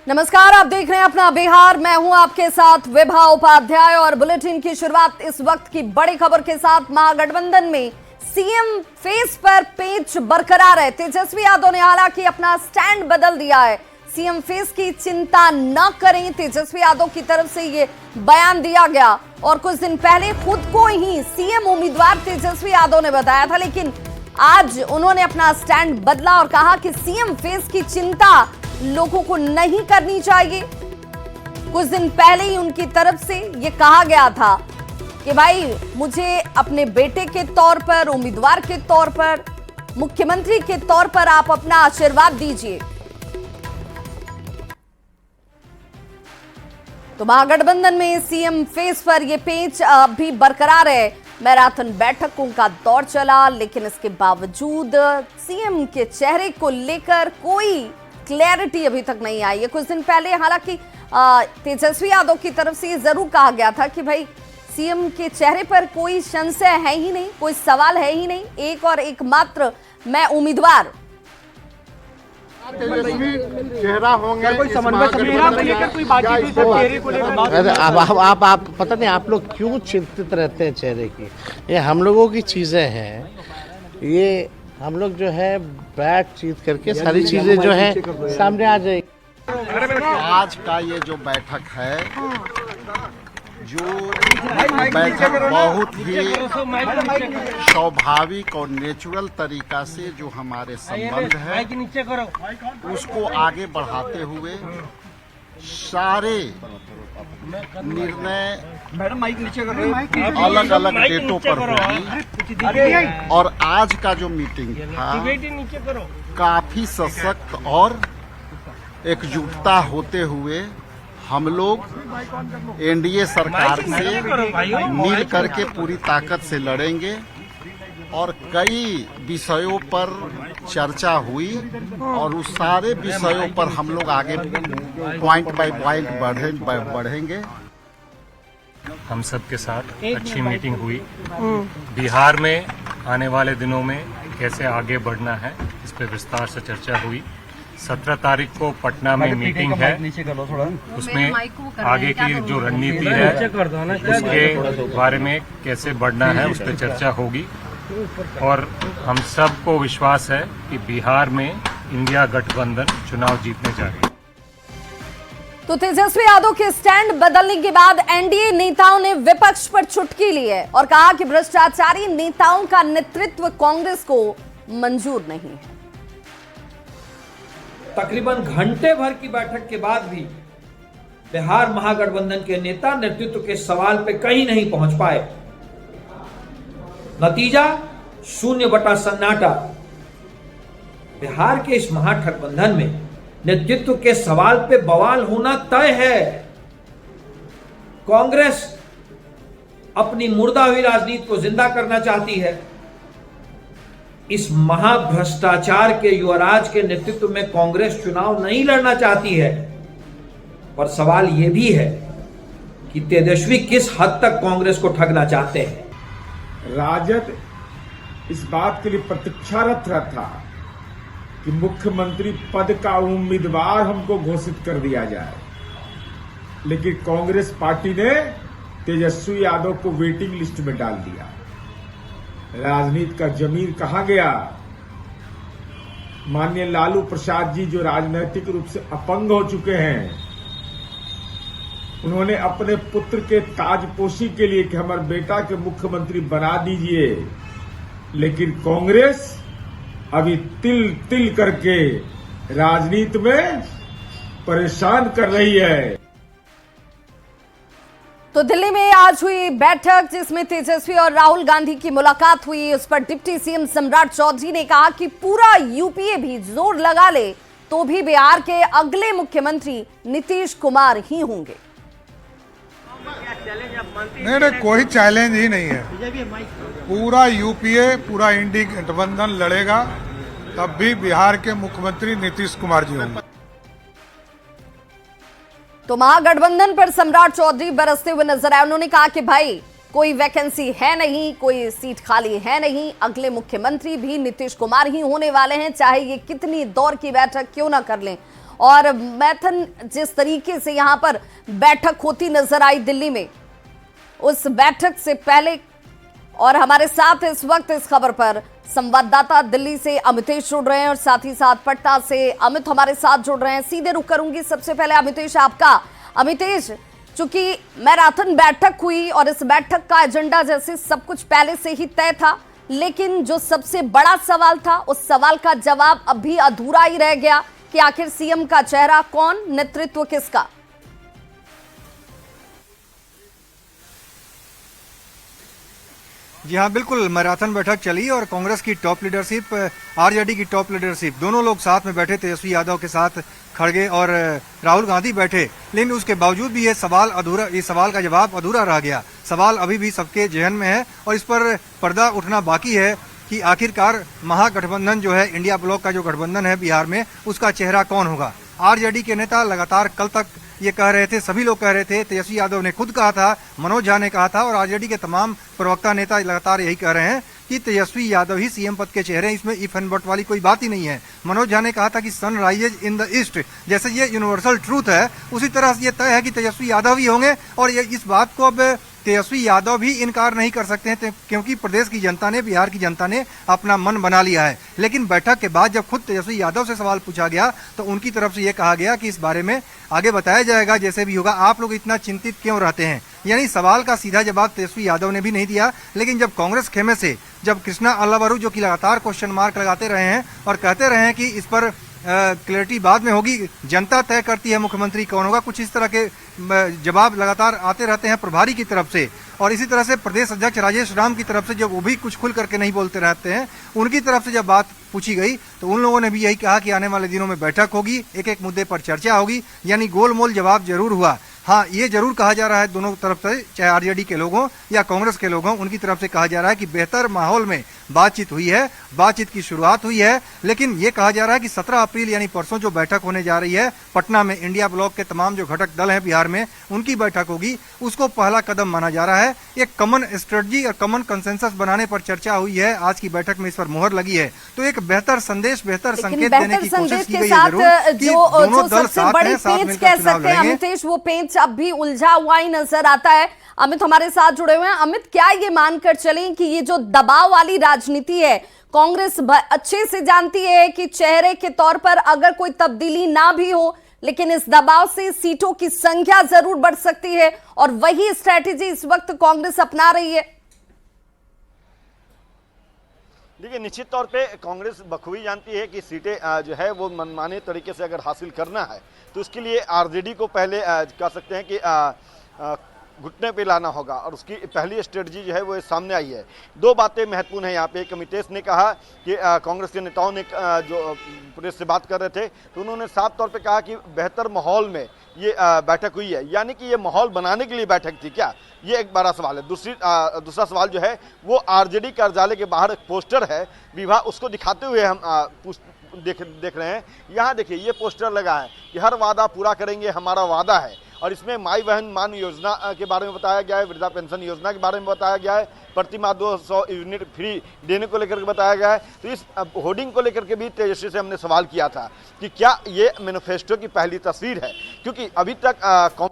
नमस्कार, आप देख रहे हैं अपना बिहार। मैं हूं आपके साथ विभा उपाध्याय और बुलेटिन की शुरुआत इस वक्त की बड़ी खबर के साथ। महागठबंधन में सीएम फेस पर पेच बरकरार है। तेजस्वी यादव ने हालांकि अपना स्टैंड बदल दिया है। सीएम फेस की चिंता न करें, तेजस्वी यादव की तरफ से ये बयान दिया गया और कुछ दिन पहले खुद को ही सीएम उम्मीदवार तेजस्वी यादव ने बताया था, लेकिन आज उन्होंने अपना स्टैंड बदला और कहा कि सीएम फेस की चिंता लोगों को नहीं करनी चाहिए। कुछ दिन पहले ही उनकी तरफ से यह कहा गया था कि भाई मुझे अपने बेटे के तौर पर, उम्मीदवार के तौर पर, मुख्यमंत्री के तौर पर आप अपना आशीर्वाद दीजिए। तो महागठबंधन में सीएम फेस पर यह पेच भी बरकरार है। मैराथन बैठकों का दौर चला, लेकिन इसके बावजूद सीएम के चेहरे को लेकर कोई क्लैरिटी अभी तक नहीं आई है। कुछ दिन पहले हालांकि तेजस्वी यादव की तरफ से ये जरूर कहा गया था कि भाई सीएम के चेहरे पर कोई संशय है ही नहीं, कोई सवाल है ही नहीं, एक और एक मात्र मैं उम्मीदवार। चेहरा होंगे, कोई समन्वय समिति को लेकर कोई बातचीत चेहरे को लेकर? आप पता नहीं आप लोग क्यों चिंतित रहते हैं चेहरे की। ये हम लोगों की चीजें हैं, ये हम लोग जो है बातचीत करके सारी चीजें जो है सामने आ जाएगी। आज का ये जो बैठक है, जो बैठक बहुत ही स्वाभाविक और नेचुरल तरीका से जो हमारे संबंध है उसको आगे बढ़ाते हुए सारे निर्णय अलग अलग डेटों पर होगी। और आज का जो मीटिंग था काफी सशक्त और एकजुटता होते हुए हम लोग एनडीए सरकार से मिल करके पूरी ताकत से लड़ेंगे और कई विषयों पर चर्चा हुई और उस सारे विषयों पर हम लोग आगे पॉइंट बाय पॉइंट बढ़ेंगे। हम सब के साथ अच्छी मीटिंग हुई। बिहार में आने वाले दिनों में कैसे आगे बढ़ना है इस पर विस्तार से चर्चा हुई। 17 तारीख को पटना में मीटिंग है, उसमें आगे की जो रणनीति है उसके बारे में कैसे बढ़ना है उस पर चर्चा होगी। और हम सबको विश्वास है कि बिहार में इंडिया गठबंधन चुनाव जीतने जा रही है। तो तेजस्वी यादव के स्टैंड बदलने के बाद एनडीए नेताओं ने विपक्ष पर चुटकी ली है और कहा कि भ्रष्टाचारी नेताओं का नेतृत्व कांग्रेस को मंजूर नहीं है। तकरीबन घंटे भर की बैठक के बाद भी बिहार महागठबंधन के नेता नेतृत्व के सवाल पे कहीं नहीं पहुंच पाए। नतीजा 0 सन्नाटा। बिहार के इस महागठबंधन में नेतृत्व के सवाल पे बवाल होना तय है। कांग्रेस अपनी मुर्दा हुई राजनीति को जिंदा करना चाहती है। इस महाभ्रष्टाचार के युवराज के नेतृत्व में कांग्रेस चुनाव नहीं लड़ना चाहती है। पर सवाल यह भी है कि तेजस्वी किस हद तक कांग्रेस को ठगना चाहते हैं। राजद इस बात के लिए प्रतीक्षारत था कि मुख्यमंत्री पद का उम्मीदवार हमको घोषित कर दिया जाए, लेकिन कांग्रेस पार्टी ने तेजस्वी यादव को वेटिंग लिस्ट में डाल दिया। राजनीति का जमीर कहां गया? माननीय लालू प्रसाद जी जो राजनीतिक रूप से अपंग हो चुके हैं, उन्होंने अपने पुत्र के ताजपोशी के लिए कि हमारे बेटा के मुख्यमंत्री बना दीजिए, लेकिन कांग्रेस अभी तिल तिल करके राजनीति में परेशान कर रही है। तो दिल्ली में आज हुई बैठक जिसमें तेजस्वी और राहुल गांधी की मुलाकात हुई। उस पर डिप्टी सीएम सम्राट चौधरी ने कहा कि पूरा यूपीए भी जोर लगा ले तो भी बिहार के अगले मुख्यमंत्री नीतीश कुमार ही होंगे। नहीं, कोई चैलेंज ही नहीं है। पूरा यूपीए, पूरा इंडी गठबंधन लड़ेगा, तब भी बिहार के मुख्यमंत्री नीतीश कुमार जी होंगे। तो महागठबंधन पर सम्राट चौधरी बरसते हुए नजर आए। उन्होंने कहा कि भाई कोई वैकेंसी है नहीं, कोई सीट खाली है नहीं, अगले मुख्यमंत्री भी नीतीश कुमार ही होने वाले हैं, चाहे ये कितनी दौर की बैठक क्यों ना कर लें। और मैथन जिस तरीके से यहां पर बैठक होती नजर आई दिल्ली में, उस बैठक से पहले, और हमारे साथ इस वक्त इस खबर पर संवाददाता दिल्ली से अमितेश जुड़ रहे हैं और साथ ही साथ पटना से अमित हमारे साथ जुड़ रहे हैं। सीधे रुक करूंगी सबसे पहले अमितेश आपका। अमितेश, चूंकि मैराथन बैठक हुई और इस बैठक का एजेंडा जैसे सब कुछ पहले से ही तय था, लेकिन जो सबसे बड़ा सवाल था उस सवाल का जवाब अभी अधूरा ही रह गया कि आखिर सीएम का चेहरा कौन, नेतृत्व किसका? जी हाँ, बिल्कुल मैराथन बैठक चली और कांग्रेस की टॉप लीडरशिप, आरजेडी की टॉप लीडरशिप, दोनों लोग साथ में बैठे। तेजस्वी यादव के साथ खड़गे और राहुल गांधी बैठे, लेकिन उसके बावजूद भी ये सवाल का जवाब अधूरा रह गया। सवाल अभी भी सबके जहन में है और इस पर पर्दा उठना बाकी है कि आखिरकार महागठबंधन जो है, इंडिया ब्लॉक का जो गठबंधन है बिहार में, उसका चेहरा कौन होगा। आरजेडी के नेता लगातार कल तक ये कह रहे थे, सभी लोग कह रहे थे, तेजस्वी यादव ने खुद कहा था, मनोज झा ने कहा था और आरजेडी के तमाम प्रवक्ता नेता लगातार यही कह रहे हैं कि तेजस्वी यादव ही सीएम पद के चेहरे हैं। इसमें इफ एंड बट वाली कोई बात ही नहीं है। मनोज झा ने कहा था कि सनराइजेज इन द ईस्ट, जैसे ये यूनिवर्सल ट्रूथ है, उसी तरह से ये तय है कि तेजस्वी यादव ही होंगे और ये इस बात को अब तेजस्वी यादव भी इनकार नहीं कर सकते हैं, क्योंकि प्रदेश की जनता ने, बिहार की जनता ने अपना मन बना लिया है। लेकिन बैठक के बाद जब खुद तेजस्वी यादव से सवाल पूछा गया तो उनकी तरफ से ये कहा गया कि इस बारे में आगे बताया जाएगा, जैसे भी होगा। आप लोग इतना चिंतित क्यों रहते हैं? यानी सवाल का सीधा जवाब तेजस्वी यादव ने भी नहीं दिया। लेकिन जब कांग्रेस खेमे से, जब कृष्णा अल्लावरू जो कि लगातार क्वेश्चन मार्क लगाते रहे हैं और कहते रहे हैं कि इस पर क्लैरिटी बाद में होगी, जनता तय करती है मुख्यमंत्री कौन होगा, कुछ इस तरह के जवाब लगातार आते रहते हैं प्रभारी की तरफ से। और इसी तरह से प्रदेश अध्यक्ष राजेश राम की तरफ से, जब वो भी कुछ खुल करके नहीं बोलते रहते हैं, उनकी तरफ से जब बात पूछी गई तो उन लोगों ने भी यही कहा कि आने वाले दिनों में बैठक होगी, एक एक मुद्दे पर चर्चा होगी। यानी गोलमोल जवाब जरूर हुआ। हाँ, ये जरूर कहा जा रहा है दोनों तरफ से, चाहे आरजेडी के लोगों या कांग्रेस के लोगों, उनकी तरफ से कहा जा रहा है कि बेहतर माहौल में बातचीत हुई है, बातचीत की शुरुआत हुई है। लेकिन ये कहा जा रहा है कि 17 अप्रैल यानी परसों जो बैठक होने जा रही है पटना में, इंडिया ब्लॉक के तमाम जो घटक दल हैं बिहार में, उनकी बैठक होगी। उसको पहला कदम माना जा रहा है। एक कॉमन स्ट्रेटजी और कॉमन कंसेंसस बनाने पर चर्चा हुई है। आज की बैठक में इस पर मोहर लगी है। तो एक बेहतर संदेश, बेहतर संकेत देने की कोशिश की गई है जरूर कि दोनों दल साथ हैं, साथ मिलकर चुनाव लड़ेंगे। अमितेश, वो पेंच अब भी उलझा हुआ ही नजर आता है। अमित हमारे साथ जुड़े हुए हैं। अमित, क्या ये मानकर चलें कि ये जो दबाव वाली राजनीति है, कांग्रेस अच्छे से जानती है कि चेहरे के तौर पर अगर कोई तब्दीली ना भी हो, लेकिन इस दबाव से सीटों की संख्या जरूर बढ़ सकती है और वही स्ट्रैटेजी इस वक्त कांग्रेस अपना रही है? देखिए, निश्चित तौर पे कांग्रेस बखूबी जानती है कि सीटें जो है वो मनमाने तरीके से अगर हासिल करना है तो उसके लिए आरजेडी को पहले कह सकते हैं कि घुटने पे लाना होगा और उसकी पहली स्ट्रेटजी जो है वो सामने आई है। दो बातें महत्वपूर्ण है यहाँ पे। अमितेश ने कहा कि कांग्रेस के नेताओं ने जो प्रेस से बात कर रहे थे तो उन्होंने साफ तौर पे कहा कि बेहतर माहौल में ये बैठक हुई है, यानी कि ये माहौल बनाने के लिए बैठक थी क्या, ये एक बड़ा सवाल है। दूसरा सवाल जो है वो आरजेडी कार्यालय के बाहर एक पोस्टर है विवाह, उसको दिखाते हुए हम देख रहे हैं। यहाँ देखिए, ये पोस्टर लगा है कि हर वादा पूरा करेंगे, हमारा वादा है। और इसमें माई बहन मान योजना के बारे में बताया गया है, वृद्धा पेंशन योजना के बारे में बताया गया है, प्रति माह 200 यूनिट फ्री देने को लेकर के बताया गया है। तो इस होर्डिंग को लेकर के भी तेजस्वी से हमने सवाल किया था कि क्या ये मैनिफेस्टो की पहली तस्वीर है, क्योंकि अभी तक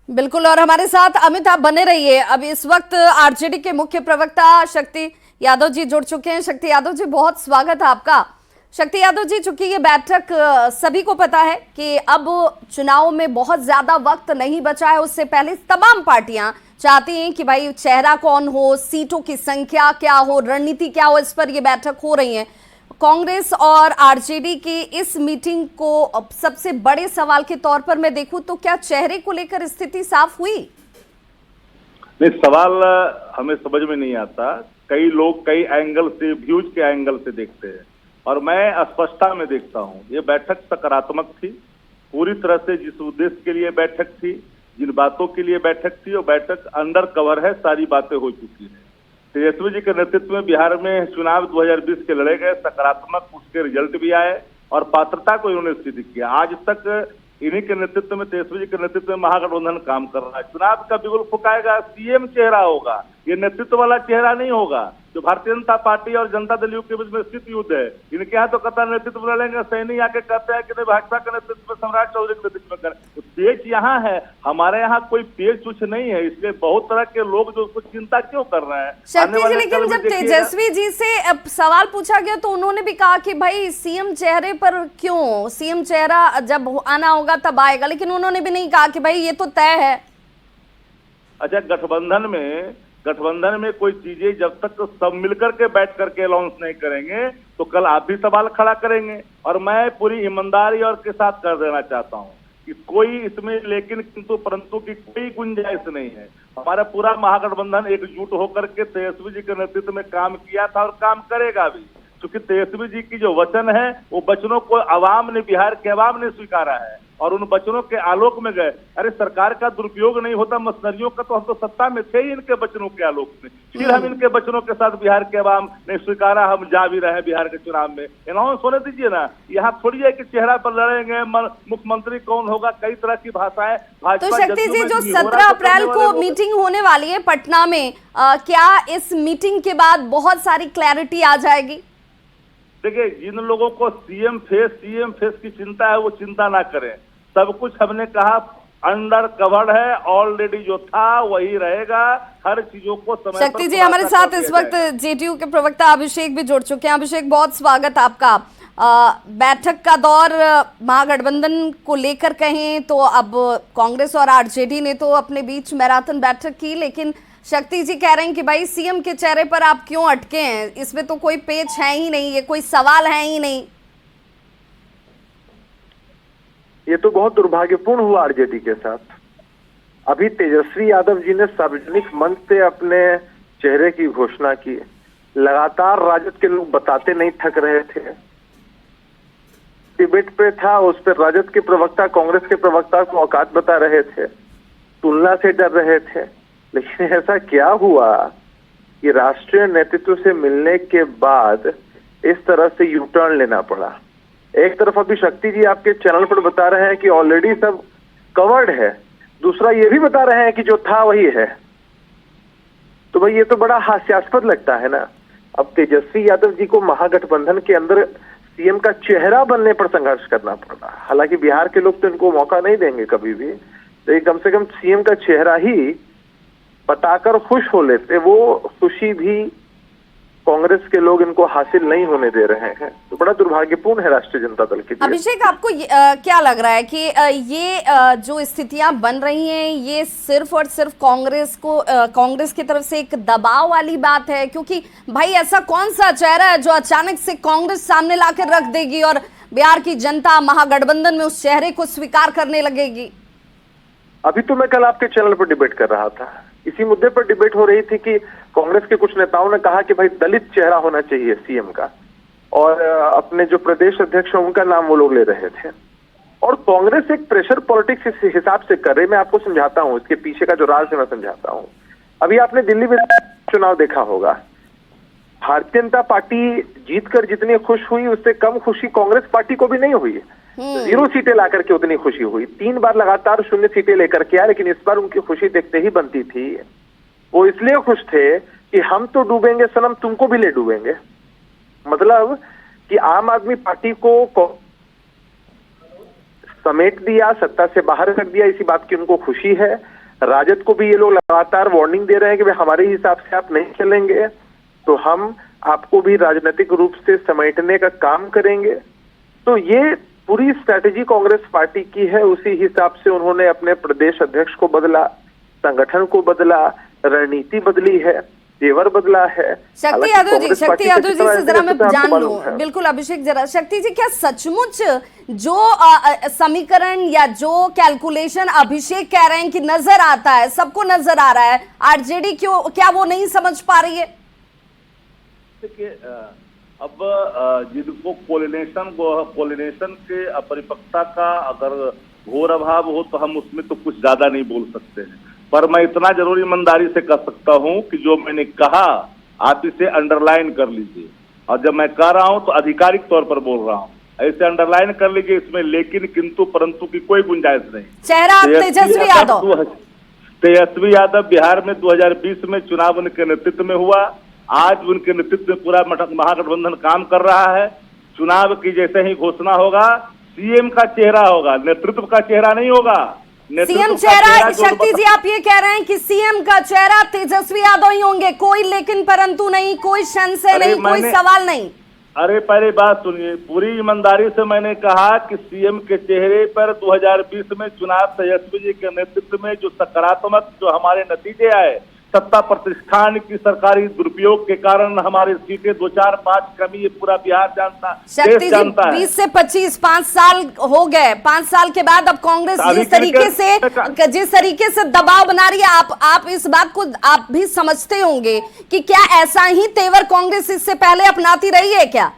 बिल्कुल। और हमारे साथ अमित आप बने रहिए। अब इस वक्त आरजेडी के मुख्य प्रवक्ता शक्ति यादव जी जुड़ चुके हैं। शक्ति यादव जी, बहुत स्वागत है आपका। शक्ति यादव जी, चूंकि ये बैठक सभी को पता है कि अब चुनाव में बहुत ज्यादा वक्त नहीं बचा है, उससे पहले तमाम पार्टियां चाहती हैं कि भाई चेहरा कौन हो, सीटों की संख्या क्या हो, रणनीति क्या हो, इस पर ये बैठक हो रही है। कांग्रेस और आरजेडी की इस मीटिंग को सबसे बड़े सवाल के तौर पर मैं देखूं तो क्या चेहरे को लेकर स्थिति साफ हुई? नहीं, सवाल हमें समझ में नहीं आता। कई लोग कई एंगल से, व्यूज के एंगल से देखते हैं और मैं स्पष्टता में देखता हूं। ये बैठक सकारात्मक थी, पूरी तरह से जिस उद्देश्य के लिए बैठक थी, जिन बातों के लिए बैठक थी, वो बैठक अंडर कवर है, सारी बातें हो चुकी हैं। तेजस्वी जी के नेतृत्व में बिहार में चुनाव 2020 के लड़े गए, सकारात्मक उसके रिजल्ट भी आए और पात्रता को इन्होंने सिद्ध किया। आज तक इन्हीं के नेतृत्व में, तेजस्वी जी के नेतृत्व में महागठबंधन काम कर रहा है। चुनाव का बिगुल फुकाएगा, सीएम चेहरा होगा, ये नेतृत्व वाला चेहरा नहीं होगा। जो भारतीय जनता पार्टी और जनता दल यू के बीच में स्थित युद्ध है, इनके यहाँ तो कतर नेतृत्व लड़ेंगे, सैनी आके कहते हैं कि नहीं भाजपा के नेतृत्व में, सम्राट चौधरी के नेतृत्व में करें। तो पेच यहाँ है, हमारे यहाँ कोई पेच कुछ नहीं है, इसलिए बहुत तरह के लोग जो उसको चिंता क्यों कर रहे हैं। शक्ति जी, लेकिन जब तेजस्वी जी से सवाल पूछा गया तो उन्होंने भी कहा कि भाई सीएम चेहरे पर क्यों, सीएम चेहरा जब आना होगा तब आएगा, लेकिन उन्होंने भी नहीं कहा कि भाई ये तो तय है। अच्छा, गठबंधन में कोई चीजें जब तक सब मिलकर के बैठ करके अनाउंस नहीं करेंगे तो कल आप भी सवाल खड़ा करेंगे। और मैं पूरी ईमानदारी और के साथ कर देना चाहता हूं कि कोई इसमें लेकिन किंतु परंतु की कोई गुंजाइश नहीं है। हमारा पूरा महागठबंधन एकजुट होकर के तेजस्वी जी के नेतृत्व में काम किया था और काम करेगा भी, क्योंकि तेजस्वी जी की जो वचन है वो वचनों को आवाम ने, बिहार के आवाम ने स्वीकारा है और उन वचनों के आलोक में गए। अरे सरकार का दुरुपयोग नहीं होता मशीनरियों का, तो हम तो सत्ता में थे ही इनके वचनों के आलोक में। फिर हम इनके वचनों के साथ बिहार के आवाम ने स्वीकारा, हम जा भी रहे बिहार के चुनाव में। अनाउंस होने दीजिए ना, यहाँ थोड़ी है कि चेहरा पर लड़ेंगे, मुख्यमंत्री कौन होगा, कई तरह की भाषाएं। तो शक्ति जी, जो 17 अप्रैल को मीटिंग होने वाली है पटना में, क्या इस मीटिंग के बाद बहुत सारी क्लैरिटी आ जाएगी? देखिए, जिन लोगों को सीएम फेस की चिंता है वो चिंता ना करें। सब कुछ हमने कहा अंडर कवर्ड है, ऑलरेडी जो था वही रहेगा। हर चीजों को समय पर। शक्ति जी, हमारे साथ इस वक्त जेडीयू के प्रवक्ता अभिषेक भी जुड़ चुके हैं। अभिषेक, बहुत स्वागत आपका। बैठक का दौर महागठबंधन को लेकर कहें तो अब कांग्रेस और आरजेडी ने तो अपने बीच मैराथन बैठक की, लेकिन शक्ति जी कह रहे हैं कि भाई सीएम के चेहरे पर आप क्यों अटके हैं, इसमें तो कोई पेच है ही नहीं, ये कोई सवाल है ही नहीं। ये तो बहुत दुर्भाग्यपूर्ण हुआ आरजेडी के साथ। अभी तेजस्वी यादव जी ने सार्वजनिक मंच से अपने चेहरे की घोषणा की, लगातार राजद के लोग बताते नहीं थक रहे थे। डिबेट पे था, उस पर राजद के प्रवक्ता कांग्रेस के प्रवक्ता को औकात बता रहे थे, तुलना से डर रहे थे। लेकिन ऐसा क्या हुआ कि राष्ट्रीय नेतृत्व से मिलने के बाद इस तरह से यू टर्न लेना पड़ा। एक तरफ अभी शक्ति जी आपके चैनल पर बता रहे हैं कि ऑलरेडी सब कवर्ड है, दूसरा ये भी बता रहे हैं कि जो था वही है। तो भाई ये तो बड़ा हास्यास्पद लगता है ना। अब तेजस्वी यादव जी को महागठबंधन के अंदर सीएम का चेहरा बनने पर संघर्ष करना पड़ा। हालांकि बिहार के लोग तो इनको मौका नहीं देंगे कभी भी, लेकिन कम से कम सीएम का चेहरा ही बताकर खुश हो लेते, वो खुशी भी कांग्रेस के लोग इनको हासिल नहीं होने दे रहे हैं। तो बड़ा दुर्भाग्यपूर्ण है राष्ट्रीय जनता दल के लिए। अभिषेक, आपको क्या लग रहा है कि ये जो स्थितियां बन रही हैं ये सिर्फ और सिर्फ कांग्रेस की तरफ से एक दबाव वाली बात है? क्योंकि भाई ऐसा कौन सा चेहरा है जो अचानक से कांग्रेस सामने लाकर रख देगी और बिहार की जनता महागठबंधन में उस चेहरे को स्वीकार करने लगेगी? अभी तो मैं कल आपके चैनल पर डिबेट कर रहा था, इसी मुद्दे पर डिबेट हो रही थी कि कांग्रेस के कुछ नेताओं ने कहा कि भाई दलित चेहरा होना चाहिए सीएम का, और अपने जो प्रदेश अध्यक्ष हैं उनका नाम वो लोग ले रहे थे। और कांग्रेस एक प्रेशर पॉलिटिक्स इस हिसाब से कर रही, मैं आपको समझाता हूं, इसके पीछे का जो राज है मैं समझाता हूं। अभी आपने दिल्ली में चुनाव देखा होगा, भारतीय जनता पार्टी जीतकर जितनी खुश हुई उससे कम खुशी कांग्रेस पार्टी को भी नहीं हुई। 0 सीटें लाकर के उतनी खुशी हुई। 3 बार लगातार 0 सीटें लेकर के आए, लेकिन इस बार उनकी खुशी देखते ही बनती थी। वो इसलिए खुश थे कि हम तो डूबेंगे सनम, तुमको भी ले डूबेंगे। मतलब कि आम आदमी पार्टी को समेट दिया, सत्ता से बाहर कर दिया, इसी बात की उनको खुशी है। राजद को भी ये लोग लगातार वार्निंग दे रहे हैं कि भाई हमारे हिसाब से आप नहीं चलेंगे तो हम आपको भी राजनीतिक रूप से समेटने का काम करेंगे। तो ये पूरी स्ट्रैटेजी कांग्रेस पार्टी की है। उसी हिसाब से उन्होंने अपने प्रदेश अध्यक्ष को बदला, संगठन को बदला, रणनीति बदली है, तेवर बदला है। शक्ति यादव जी से जरा मैं जान लूं। बिल्कुल अभिषेक, जरा शक्ति जी, क्या सचमुच जो समीकरण या जो कैलकुलेशन अभिषेक कह रहे हैं कि नजर आता है, सबको नजर आ रहा है, आरजेडी क्यों, क्या वो नहीं समझ पा रही है? देखिए, अब जिनको पोलिनेशन के अपरिपक्वता का अगर घोर अभाव हो तो हम उसमें तो कुछ ज्यादा नहीं बोल सकते हैं, पर मैं इतना जरूर ईमानदारी से कह सकता हूं कि जो मैंने कहा आप इसे अंडरलाइन कर लीजिए। और जब मैं कह रहा हूं तो आधिकारिक तौर पर बोल रहा हूं, ऐसे अंडरलाइन कर लीजिए, इसमें लेकिन किंतु परंतु की कोई गुंजाइश नहीं। चेहरा तेजस्वी यादव। तेजस्वी यादव बिहार में 2020 में चुनाव उनके नेतृत्व में हुआ। आज उनके नेतृत्व में पूरा महागठबंधन काम कर रहा है। चुनाव की जैसे ही घोषणा होगा, सीएम का चेहरा होगा, नेतृत्व का चेहरा नहीं होगा। सीएम चेहरा, शक्ति जी आप ये कह रहे हैं कि सीएम का चेहरा तेजस्वी यादव ही होंगे, कोई लेकिन परंतु नहीं, कोई संशय नहीं, कोई सवाल नहीं। अरे पहले बात सुनिए, पूरी ईमानदारी से मैंने कहा कि सीएम के चेहरे पर 2020 में चुनाव तेजस्वी जी के नेतृत्व में जो सकारात्मक जो हमारे नतीजे आए, सत्ता प्रतिष्ठान की सरकारी दुरुपयोग के कारण हमारे सीटें 2, 4, 5 कमी, ये पूरा बिहार जानता, देश जानता है। 20 से 25 5 साल हो गए। 5 साल के बाद अब कांग्रेस जिस तरीके से दबाव बना रही है, आप इस बात को आप भी समझते होंगे कि क्या ऐसा ही तेवर कांग्रेस इससे पहले अपनाती रही है क्या?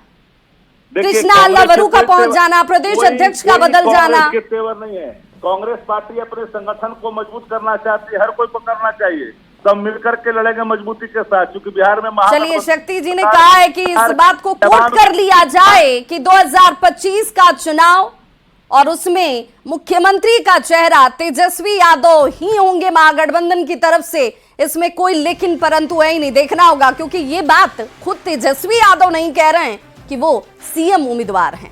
कृष्णा लवरू का पहुंच जाना, प्रदेश अध्यक्ष का बदल जाना, तेवर नहीं है। कांग्रेस पार्टी अपने संगठन को मजबूत करना चाहती है, हर कोई को करना चाहिए, सब मिलकर के लड़ेंगे मजबूती के साथ, क्योंकि बिहार में चलिए, शक्ति जी ने कहा है कि इस बात को कोट कर लिया जाए कि 2025 का चुनाव और उसमें मुख्यमंत्री का चेहरा तेजस्वी यादव ही होंगे महागठबंधन की तरफ से, इसमें कोई लेकिन परंतु है ही नहीं। देखना होगा, क्योंकि ये बात खुद तेजस्वी यादव नहीं कह रहे हैं कि वो सीएम उम्मीदवार हैं।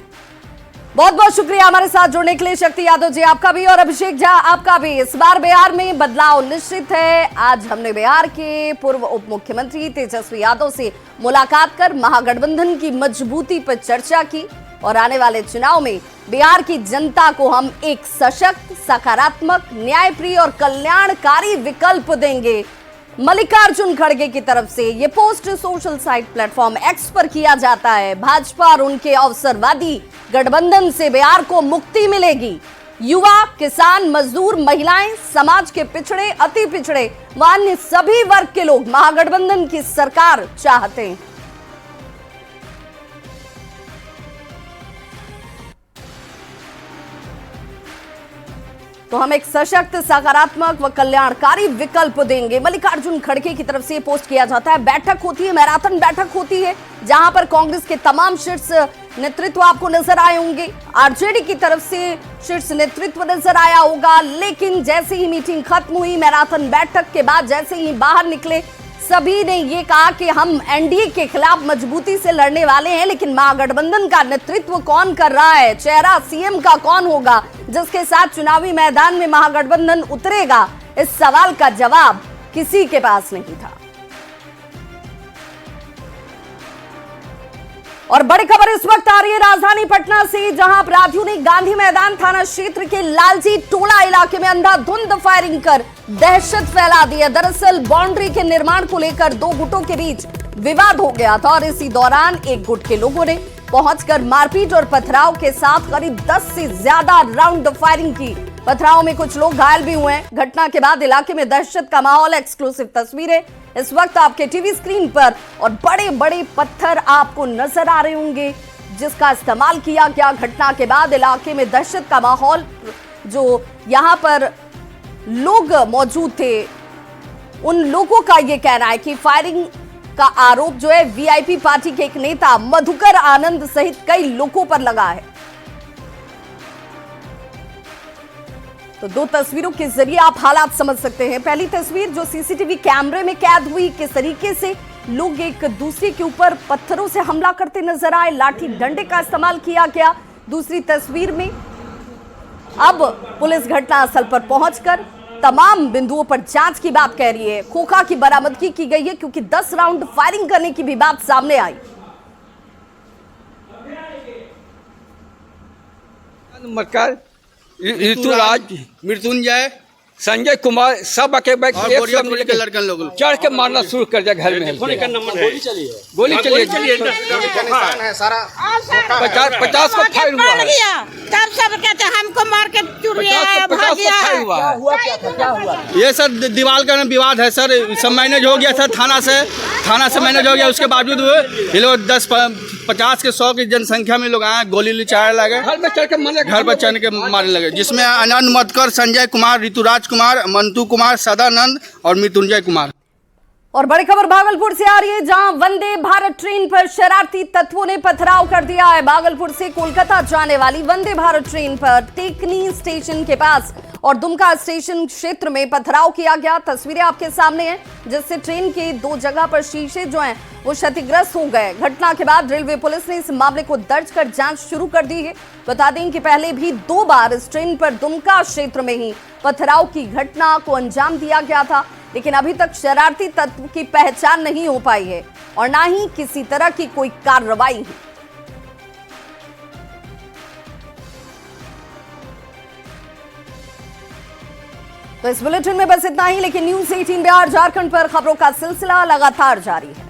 बहुत बहुत शुक्रिया हमारे साथ जुड़ने के लिए शक्ति यादव जी, आपका भी, और अभिषेक झा आपका भी। इस बार बिहार में बदलाव निश्चित है। आज हमने बिहार के पूर्व उप मुख्यमंत्री तेजस्वी यादव से मुलाकात कर महागठबंधन की मजबूती पर चर्चा की और आने वाले चुनाव में बिहार की जनता को हम एक सशक्त, सकारात्मक, न्यायप्रिय और कल्याणकारी विकल्प देंगे। मल्लिकार्जुन खड़गे की तरफ से ये post social site platform x पर किया जाता है। भाजपा और उनके अवसरवादी गठबंधन से बिहार को मुक्ति मिलेगी। युवा, किसान, मजदूर, महिलाएं, समाज के पिछड़े, अति पिछड़े व अन्य सभी वर्ग के लोग महागठबंधन की सरकार चाहते हैं। तो हम एक सशक्त, सकारात्मक व कल्याणकारी विकल्प देंगे। मल्लिकार्जुन खड़गे की तरफ से पोस्ट किया जाता है। बैठक होती है, मैराथन बैठक होती है, जहां पर कांग्रेस के तमाम शीर्ष नेतृत्व आपको नजर आए होंगे। आरजेडी की तरफ से शीर्ष नेतृत्व नजर आया होगा, लेकिन जैसे ही मीटिंग खत्म हुई, मैराथन बैठक के बाद जैसे ही बाहर निकले, सभी ने ये कहा कि हम एनडीए के खिलाफ मजबूती से लड़ने वाले हैं, लेकिन महागठबंधन का नेतृत्व कौन कर रहा है, चेहरा सीएम का कौन होगा जिसके साथ चुनावी मैदान में महागठबंधन उतरेगा, इस सवाल का जवाब किसी के पास नहीं था। और बड़ी खबर इस वक्त आ रही है राजधानी पटना से, जहां अपराधियों ने गांधी मैदान थाना क्षेत्र के लालजी टोला इलाके में अंधाधुंध फायरिंग कर दहशत फैला दी है। दरअसल बाउंड्री के निर्माण को लेकर दो गुटों के बीच विवाद हो गया था और इसी दौरान एक गुट के लोगों ने पहुंचकर मारपीट और पथराव के साथ करीब 10 से ज्यादा राउंड फायरिंग की। पथराव में कुछ लोग घायल भी हुए हैं। घटना के बाद इलाके में दहशत का माहौल। एक्सक्लूसिव तस्वीरें इस वक्त आपके टीवी स्क्रीन पर, और बड़े बड़े पत्थर आपको नजर आ रहे होंगे जिसका इस्तेमाल किया गया। घटना के बाद इलाके में दहशत का माहौल। जो यहां पर लोग मौजूद थे, उन लोगों का यह कहना है कि फायरिंग का आरोप जो है वीआईपी पार्टी के एक नेता मधुकर आनंद सहित कई लोगों पर लगा है। तो दो तस्वीरों के जरिए आप हालात समझ सकते हैं। पहली तस्वीर जो सीसीटीवी कैमरे में कैद हुई, किस तरीके से लोग एक दूसरे के ऊपर पत्थरों से हमला करते नजर आए, लाठी डंडे का इस्तेमाल किया गया। दूसरी तस्वीर में अब पुलिस घटनास्थल पर पहुंचकर तमाम बिंदुओं पर जांच की बात कह रही है। खोखा की बरामदगी की गई है क्योंकि 10 राउंड फायरिंग करने की भी बात सामने आई। नमस्कार, ऋतुराज, मृत्युंजय, संजय कुमार सब के बैठ के लड़कन लोग चढ़ के मारना शुरू कर दिया। घर में गोली चली है, 50 को फायर हुआ है। तब सब कहते हमको मार के भाग गया। ये सर दीवार का विवाद है सर, सब मैनेज हो गया सर, थाना से मैनेज हो गया। उसके बावजूद ये लोग 10-50 के 100 की जनसंख्या में लोग आए, गोली चार लगे, घर पर चढ़ के मारने लगे, जिसमें आनंद मधकर, संजय कुमार, ऋतुराज कुमार, मंटू कुमार, सदानंद और मृत्युंजय कुमार। और बड़ी खबर भागलपुर से आ रही है, जहां वंदे भारत ट्रेन पर शरारती तत्वों ने पथराव कर दिया है। भागलपुर से कोलकाता जाने वाली वंदे भारत ट्रेन पर टेकनी स्टेशन के पास और दुमका स्टेशन क्षेत्र में पथराव किया गया। तस्वीरें आपके सामने हैं, जिससे ट्रेन के 2 जगह पर शीशे जो हैं वो क्षतिग्रस्त हो गए। घटना के बाद रेलवे पुलिस ने इस मामले को दर्ज कर जांच शुरू कर दी है। बता दें कि पहले भी 2 बार इस ट्रेन पर दुमका क्षेत्र में ही पथराव की घटना को अंजाम दिया गया था, लेकिन अभी तक शरारती तत्व की पहचान नहीं हो पाई है और ना ही किसी तरह की कोई कार्रवाई है। तो इस बुलेटिन में बस इतना ही, लेकिन न्यूज़ 18 बिहार झारखंड पर खबरों का सिलसिला लगातार जारी है।